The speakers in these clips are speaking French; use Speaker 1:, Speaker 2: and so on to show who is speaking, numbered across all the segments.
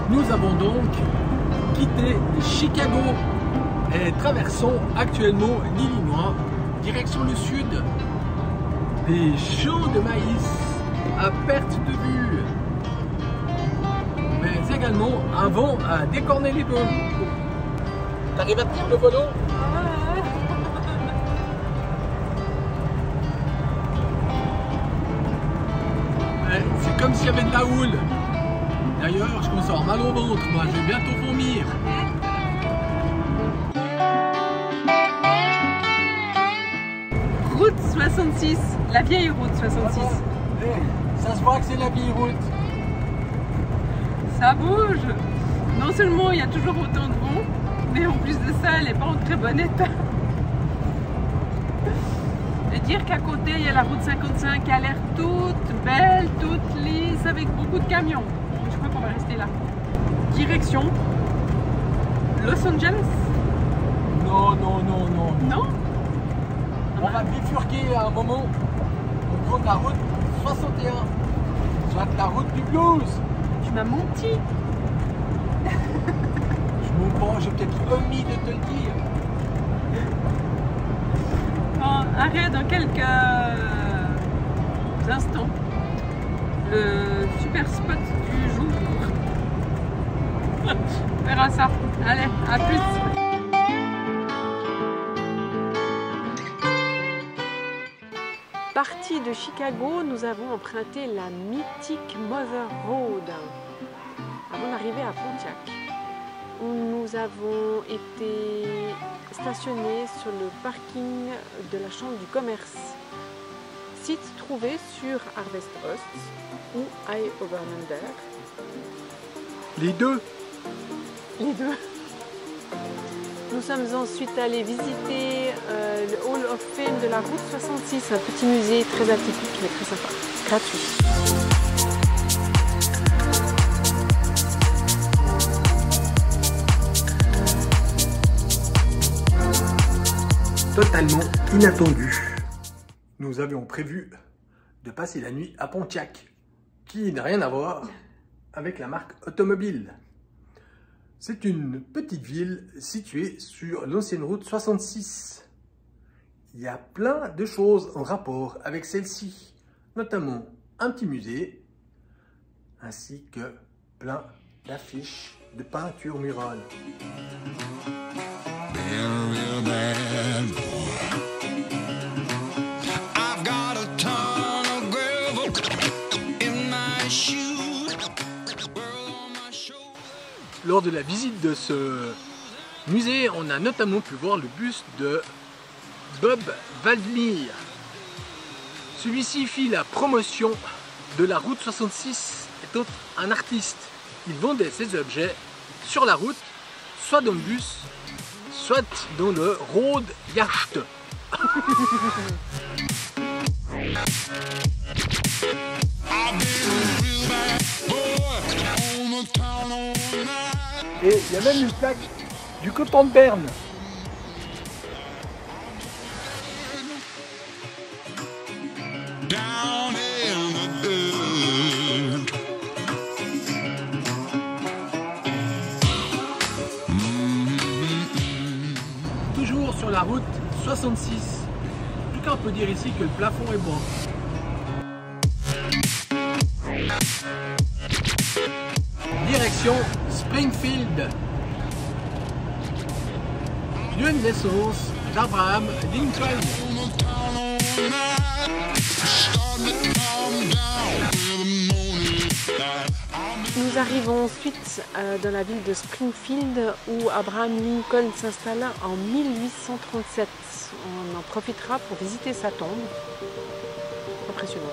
Speaker 1: Nous avons donc quitté Chicago et traversons actuellement l'Illinois, direction le sud. Des champs de maïs à perte de vue, mais également un vent à décorner les bœufs. T'arrives à tenir le volant? Ouais, c'est comme s'il y avait de la houle. D'ailleurs, je commence à avoir mal au ventre, moi je vais bientôt vomir.
Speaker 2: Route 66, la vieille route 66.
Speaker 1: Ça se voit que c'est la vieille route.
Speaker 2: Ça bouge. Non seulement il y a toujours autant de vent, mais en plus de ça, elle n'est pas en très bon état. Et dire qu'à côté, il y a la route 55 qui a l'air toute belle, toute lisse, avec beaucoup de camions. Je crois qu'on va rester là. Direction Los Angeles.
Speaker 1: Non, non, non, non.
Speaker 2: Non?
Speaker 1: On va bifurquer à un moment. On prend la route 61. Soit la route du blues.
Speaker 2: Tu m'as menti.
Speaker 1: Je m'en prends, j'ai peut-être omis de te le dire.
Speaker 2: Bon, arrête dans quelques instants. Le super spot du jour. On verra ça. Allez, à plus. Parti de Chicago, nous avons emprunté la mythique Mother Road avant d'arriver à Pontiac, où nous avons été stationnés sur le parking de la Chambre du commerce, site trouvé sur Harvest Osts ou High Overlander.
Speaker 1: Les deux.
Speaker 2: Les deux. Nous sommes ensuite allés visiter le Hall of Fame de la route 66, un petit musée très atypique mais très sympa, gratuit.
Speaker 1: Totalement inattendu. Nous avions prévu de passer la nuit à Pontiac, qui n'a rien à voir avec la marque automobile. C'est une petite ville située sur l'ancienne route 66. Il y a plein de choses en rapport avec celle-ci, notamment un petit musée, ainsi que plein d'affiches de peinture murale. Lors de la visite de ce musée, on a notamment pu voir le buste de Bob Valdmir. Celui-ci fit la promotion de la route 66 étant un artiste. Il vendait ses objets sur la route, soit dans le bus, soit dans le road yacht. Et il y a même une plaque du canton de Berne. Toujours sur la route 66. Tout cas, on peut dire ici que le plafond est bon. Direction Springfield. Lieu de naissance d'Abraham Lincoln.
Speaker 2: Nous arrivons ensuite dans la ville de Springfield où Abraham Lincoln s'installa en 1837. On en profitera pour visiter sa tombe. Impressionnant.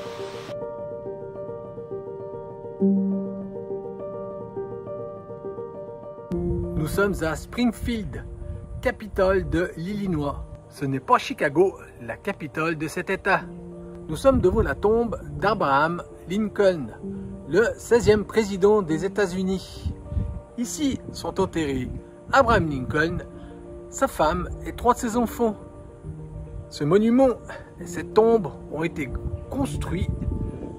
Speaker 1: Nous sommes à Springfield, capitale de l'Illinois. Ce n'est pas Chicago, la capitale de cet État. Nous sommes devant la tombe d'Abraham Lincoln, le 16e président des États-Unis. Ici sont enterrés Abraham Lincoln, sa femme et 3 de ses enfants. Ce monument et cette tombe ont été construits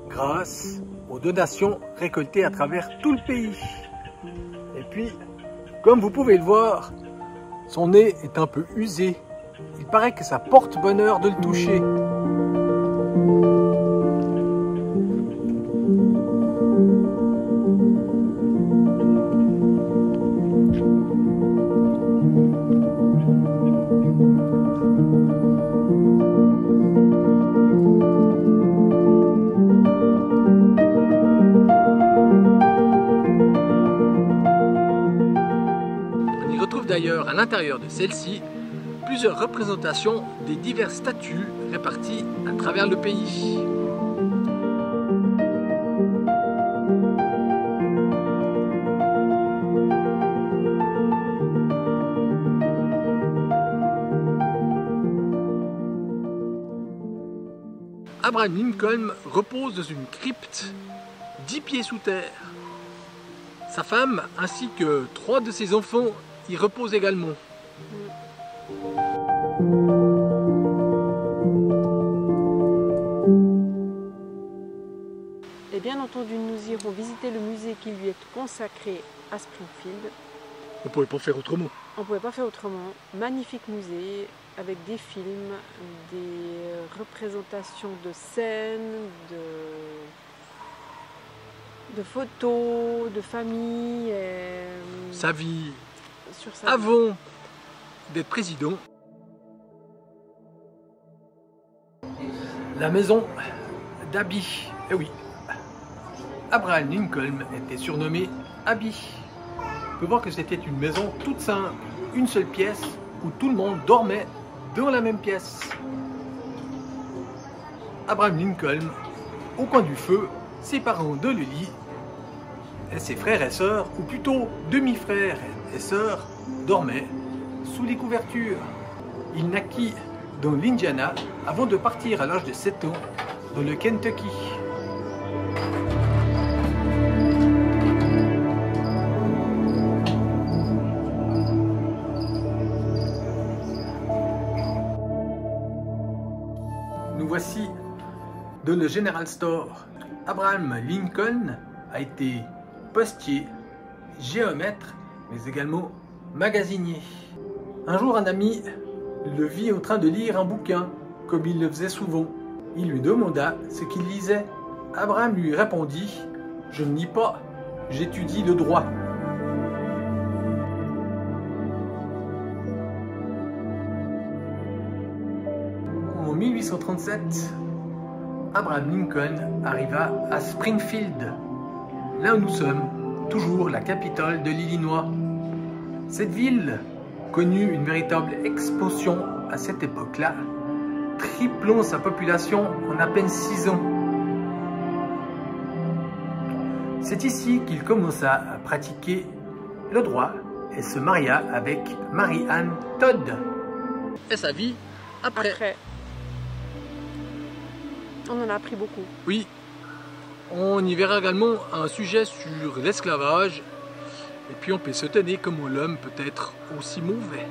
Speaker 1: grâce aux donations récoltées à travers tout le pays. puis, comme vous pouvez le voir, son nez est un peu usé. Il paraît que ça porte bonheur de le toucher. On y retrouve d'ailleurs à l'intérieur de celle-ci plusieurs représentations des diverses statues réparties à travers le pays. Abraham Lincoln repose dans une crypte 10 pieds sous terre. Sa femme ainsi que 3 de ses enfants y reposent également.
Speaker 2: Et bien entendu, nous irons visiter le musée qui lui est consacré à Springfield.
Speaker 1: On ne pouvait pas faire autrement.
Speaker 2: On ne pouvait pas faire autrement. Magnifique musée avec des films, des représentations de scènes, de photos, de famille.
Speaker 1: Sa vie
Speaker 2: sur sa
Speaker 1: avant d'être président. La maison d'Abby. Eh oui, Abraham Lincoln était surnommé Abby. On peut voir que c'était une maison toute simple, une seule pièce où tout le monde dormait dans la même pièce. Abraham Lincoln, au coin du feu, ses parents dans le lit, et ses frères et sœurs, ou plutôt demi-frères et sœurs, dormaient sous les couvertures. Il naquit dans l'Indiana avant de partir à l'âge de 7 ans dans le Kentucky. Nous voici dans le General Store. Abraham Lincoln a été postier, géomètre, mais également magasinier. Un jour, un ami le vit en train de lire un bouquin, comme il le faisait souvent. Il lui demanda ce qu'il lisait. Abraham lui répondit « Je ne lis pas, j'étudie le droit ». En 1837, Abraham Lincoln arriva à Springfield, là où nous sommes, toujours la capitale de l'Illinois. Cette ville connut une véritable expansion à cette époque-là, triplant sa population en à peine 6 ans. C'est ici qu'il commença à pratiquer le droit et se maria avec Mary-Ann Todd. Et sa vie après.
Speaker 2: On en a appris beaucoup.
Speaker 1: Oui, on y verra également un sujet sur l'esclavage. Et puis on peut se tenir comment l'homme peut être aussi mauvais.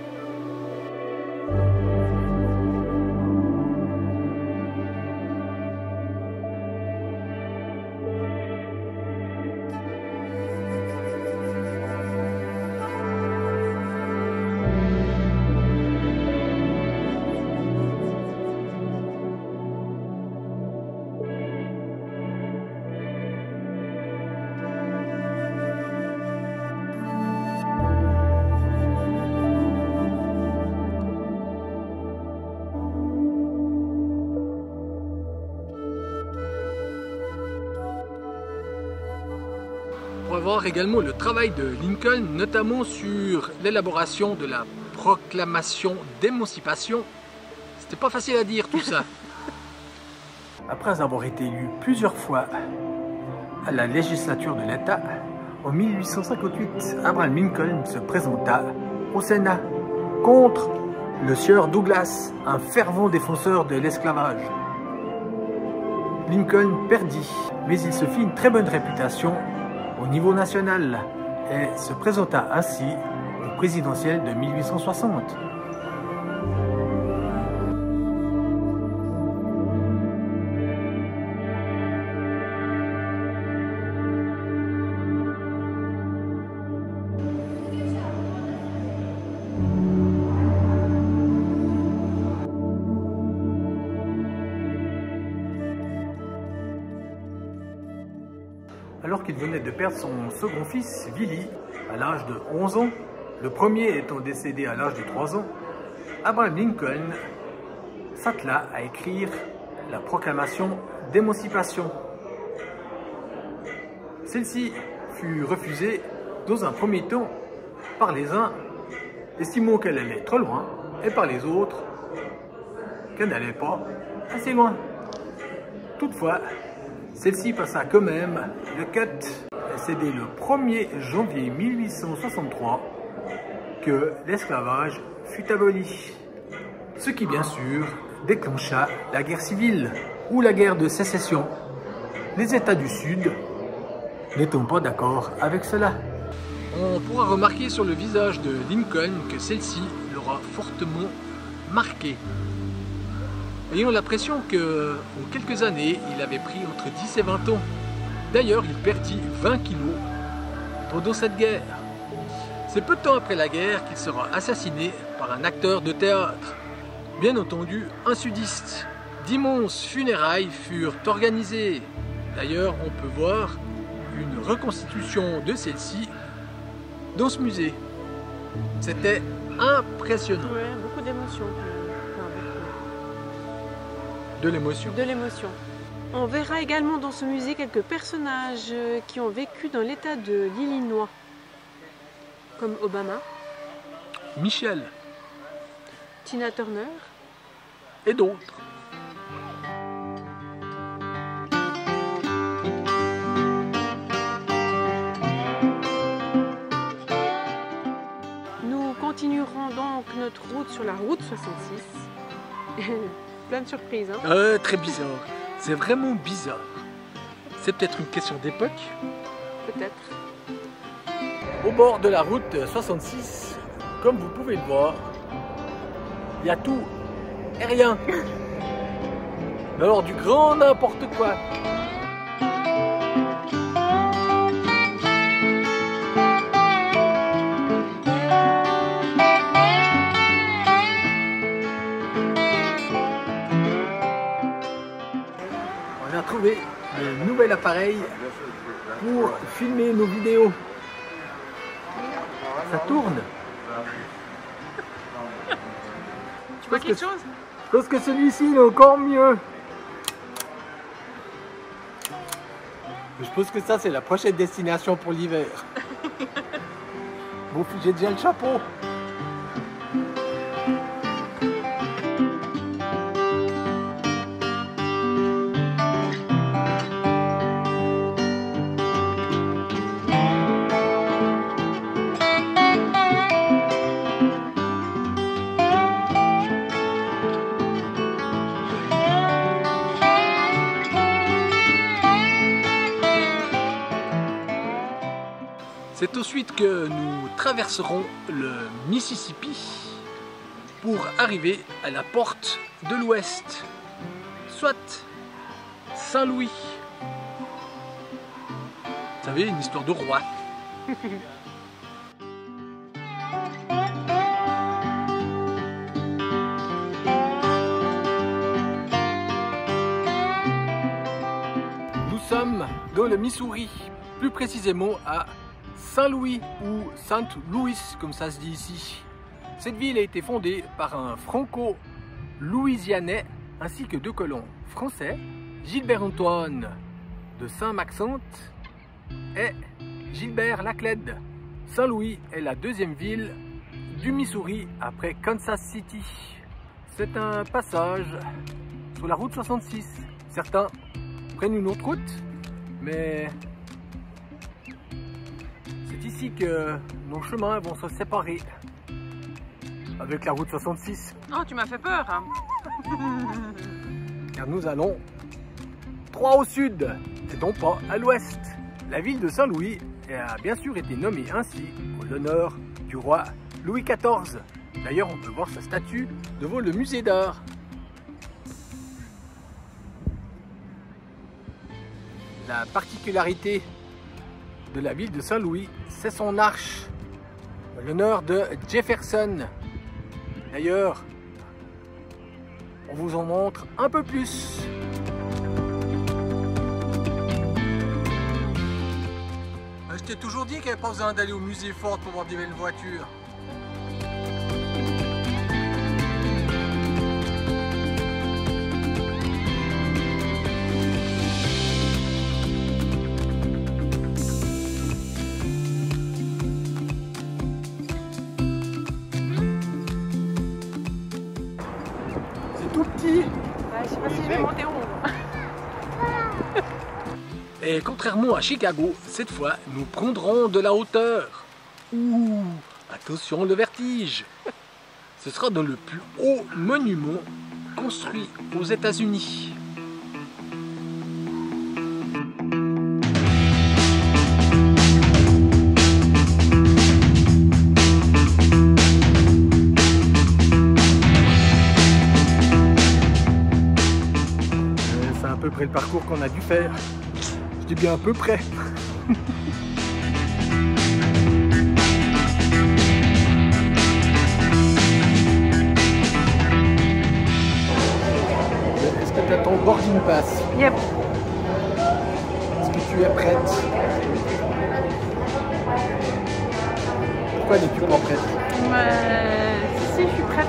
Speaker 1: On va voir également le travail de Lincoln, notamment sur l'élaboration de la proclamation d'émancipation. C'était pas facile à dire tout ça. Après avoir été élu plusieurs fois à la législature de l'État, en 1858, Abraham Lincoln se présenta au Sénat contre le sieur Douglas, un fervent défenseur de l'esclavage. Lincoln perdit, mais il se fit une très bonne réputation au niveau national et se présenta ainsi au présidentiel de 1860. alors qu'il venait de perdre son second fils, Willy, à l'âge de 11 ans, le premier étant décédé à l'âge de 3 ans, Abraham Lincoln s'attela à écrire la proclamation d'émancipation. Celle-ci fut refusée dans un premier temps par les uns, estimant qu'elle allait trop loin, et par les autres, qu'elle n'allait pas assez loin. Toutefois, celle-ci passa quand même le cut. C'est dès le 1er janvier 1863 que l'esclavage fut aboli. Ce qui, bien sûr, déclencha la guerre civile ou la guerre de sécession. Les États du Sud n'étant pas d'accord avec cela. On pourra remarquer sur le visage de Lincoln que celle-ci l'aura fortement marqué. Ayant l'impression que, en quelques années, il avait pris entre 10 et 20 ans. D'ailleurs, il perdit 20 kilos pendant cette guerre. C'est peu de temps après la guerre qu'il sera assassiné par un acteur de théâtre. Bien entendu, un sudiste. D'immenses funérailles furent organisées. D'ailleurs, on peut voir une reconstitution de celle-ci dans ce musée. C'était impressionnant.
Speaker 2: Ouais, beaucoup d'émotions.
Speaker 1: De l'émotion.
Speaker 2: De l'émotion. On verra également dans ce musée quelques personnages qui ont vécu dans l'état de l'Illinois, comme Obama,
Speaker 1: Michel
Speaker 2: Tina Turner
Speaker 1: et d'autres.
Speaker 2: Nous continuerons donc notre route sur la route 66. Plein de surprises, hein?
Speaker 1: Très bizarre. C'est vraiment bizarre. C'est peut-être une question d'époque.
Speaker 2: Peut-être.
Speaker 1: Au bord de la route 66, comme vous pouvez le voir, il y a tout et rien. Mais alors du grand n'importe quoi. On a trouvé un nouvel appareil pour filmer nos vidéos. Ça tourne.
Speaker 2: Tu vois quelque chose?
Speaker 1: Je pense que celui-ci est encore mieux. Je pense que ça c'est la prochaine destination pour l'hiver. Bon, j'ai déjà le chapeau. C'est ensuite que nous traverserons le Mississippi pour arriver à la porte de l'Ouest, soit Saint-Louis. Vous savez, une histoire de roi. Nous sommes dans le Missouri, plus précisément à Saint-Louis ou Saint-Louis, comme ça se dit ici. Cette ville a été fondée par un franco-louisianais ainsi que deux colons français, Gilbert-Antoine de Saint-Maxente et Gilbert Laclede. Saint-Louis est la deuxième ville du Missouri après Kansas City. C'est un passage sur la route 66. Certains prennent une autre route, mais c'est ici que nos chemins vont se séparer avec la route 66.
Speaker 2: Oh, tu m'as fait peur, hein.
Speaker 1: Car nous allons droit au sud et non pas à l'ouest. La ville de Saint-Louis a bien sûr été nommée ainsi en l'honneur du roi Louis XIV. D'ailleurs, on peut voir sa statue devant le musée d'art. La particularité de la ville de Saint-Louis, c'est son arche, en l'honneur de Jefferson. D'ailleurs, on vous en montre un peu plus. t'ai toujours dit qu'il n'y avait pas besoin d'aller au musée Ford pour voir des belles voitures. C'est tout petit.
Speaker 2: Ouais, je sais pas si je vais monter en haut.
Speaker 1: Et contrairement à Chicago, cette fois, nous prendrons de la hauteur. Ouh, attention le vertige. Ce sera dans le plus haut monument construit aux États-Unis. C'est à peu près le parcours qu'on a dû faire. Je dis bien à peu près. Est-ce que tu as ton boarding pass?
Speaker 2: Yep.
Speaker 1: Est-ce que tu es prête? Pourquoi n'es-tu pas prête?
Speaker 2: Si, je suis prête.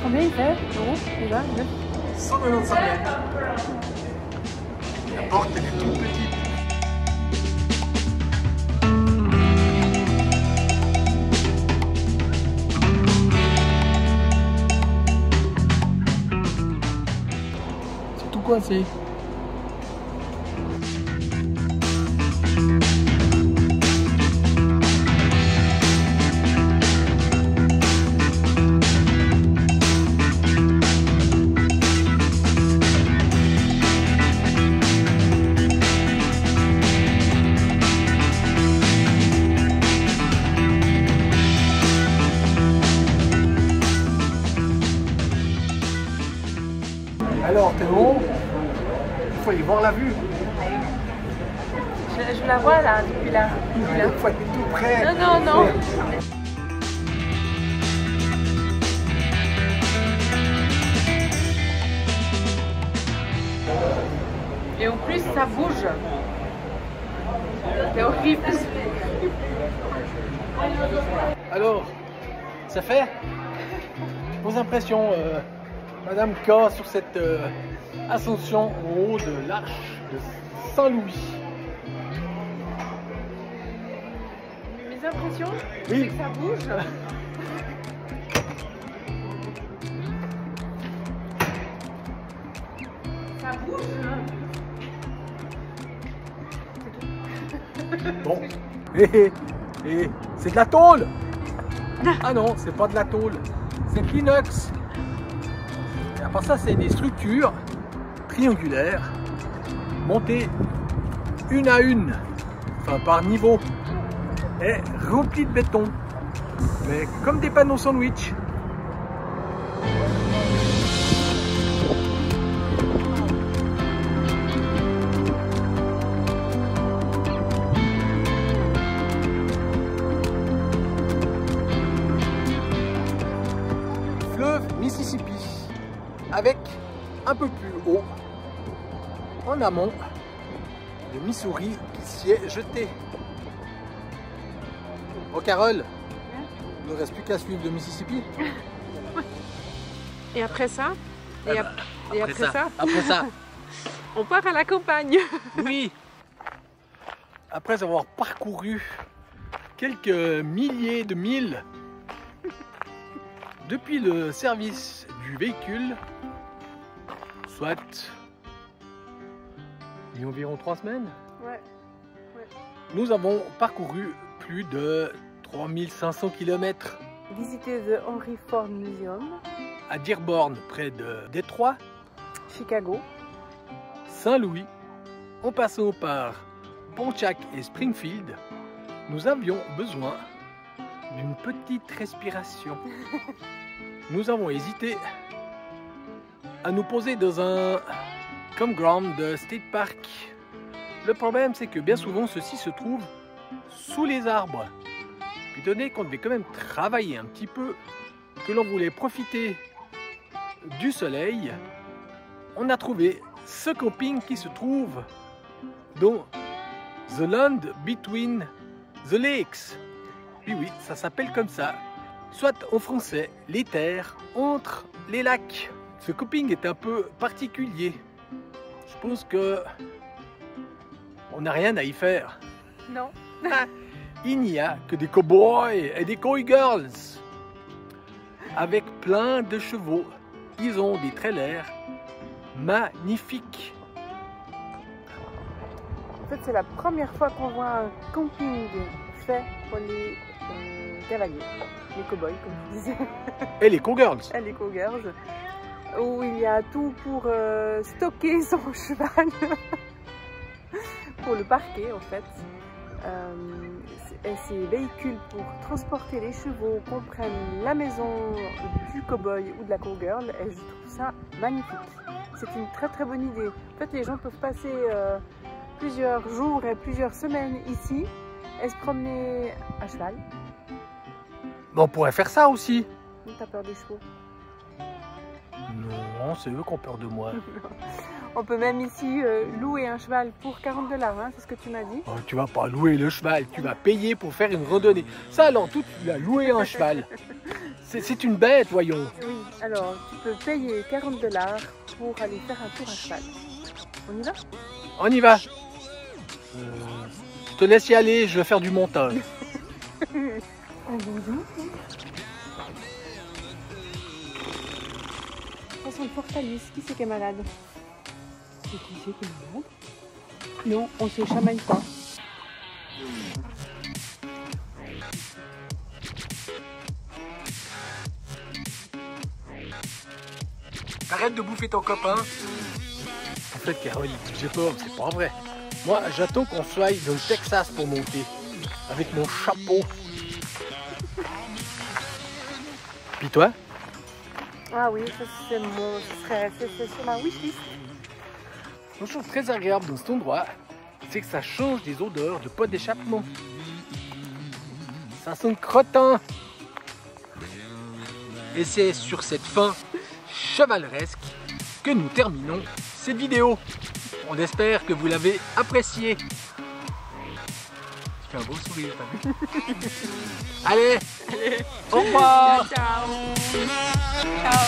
Speaker 2: Combien il fait? Euros déjà?
Speaker 1: 195 mètres. La porte elle est toute petite. C'est tout coincé. Alors, t'es bon? Il faut aller voir la vue.
Speaker 2: Je la vois là, depuis là.
Speaker 1: Il faut être tout près.
Speaker 2: Non. Et en plus, ça bouge. C'est horrible.
Speaker 1: Alors, ça fait? Vos impressions, Madame K, sur cette ascension en haut de l'arche de Saint-Louis?
Speaker 2: Mes impressions,
Speaker 1: Oui.
Speaker 2: c'est que ça bouge. Ça bouge.
Speaker 1: Bon. Et c'est de la tôle. Ah non, c'est pas de la tôle. C'est de l'inox. Et à part ça, c'est des structures triangulaires montées une à une, enfin par niveau, et remplies de béton. Mais comme des panneaux sandwich. Fleuve Mississippi, avec un peu plus haut, en amont, le Missouri qui s'y est jeté. Bon Carole, il ne reste plus qu'à suivre le Mississippi.
Speaker 2: Et après ça,
Speaker 1: Après ça,
Speaker 2: on part à la campagne.
Speaker 1: oui. Après avoir parcouru quelques milliers de milles depuis le service du véhicule, soit il y a environ 3 semaines,
Speaker 2: Ouais.
Speaker 1: nous avons parcouru plus de 3500 km
Speaker 2: Visiter le Henry Ford Museum,
Speaker 1: à Dearborn, près de Détroit,
Speaker 2: Chicago.
Speaker 1: Saint-Louis, en passant par Pontiac et Springfield. Nous avions besoin d'une petite respiration. Nous avons hésité à nous poser dans un campground de State Park. Le problème, c'est que bien souvent, ceci se trouve sous les arbres. Puis donné qu'on devait quand même travailler un petit peu, que l'on voulait profiter du soleil, on a trouvé ce camping qui se trouve dans The Land Between the Lakes. Oui, oui, ça s'appelle comme ça. Soit en français, les terres entre les lacs. Ce camping est un peu particulier. Je pense que on n'a rien à y faire.
Speaker 2: Non.
Speaker 1: Il n'y a que des cow-boys et des cow-girls avec plein de chevaux. Ils ont des trailers magnifiques.
Speaker 2: En fait, c'est la première fois qu'on voit un camping fait pour les cavaliers, les cow-boys, comme tu disais.
Speaker 1: Et les cow-girls.
Speaker 2: Et les cow-girls, où il y a tout pour stocker son cheval, pour le parquer en fait. Ces véhicules pour transporter les chevaux comprennent la maison du cow-boy ou de la cow-girl, et je trouve ça magnifique. C'est une très très bonne idée. En fait, les gens peuvent passer plusieurs jours et plusieurs semaines ici et se promener à cheval.
Speaker 1: On pourrait faire ça aussi.
Speaker 2: T'as peur des chevaux?
Speaker 1: Non, c'est eux qui ont peur de moi.
Speaker 2: On peut même ici louer un cheval pour 40 $, hein, c'est ce que tu m'as dit.
Speaker 1: Oh, tu vas pas louer le cheval, tu vas payer pour faire une randonnée. Ça, alors, tu vas louer un cheval. C'est une bête, voyons.
Speaker 2: Oui, alors tu peux payer 40 $ pour aller faire un tour à cheval. On y va?
Speaker 1: On y va. Je te laisse y aller, je vais faire du montage.
Speaker 2: Attention, le Fortalis, qui c'est qui est malade? Et qui c'est qui est malade? Non, on se chamaille pas.
Speaker 1: Arrête de bouffer ton copain. En fait, Caroline, j'ai peur, c'est pas vrai. Moi, j'attends qu'on soit dans le Texas pour monter. Avec mon chapeau. Puis toi?
Speaker 2: Ah oui, ça c'est sur ma wishlist.
Speaker 1: Une chose très agréable dans cet endroit, c'est que ça change des odeurs de pot d'échappement. Ça sent crottin. Et c'est sur cette fin chevaleresque que nous terminons cette vidéo. On espère que vous l'avez apprécié. Tu fais un beau sourire, t'as vu? Allez, au revoir.
Speaker 2: Ciao. Ciao.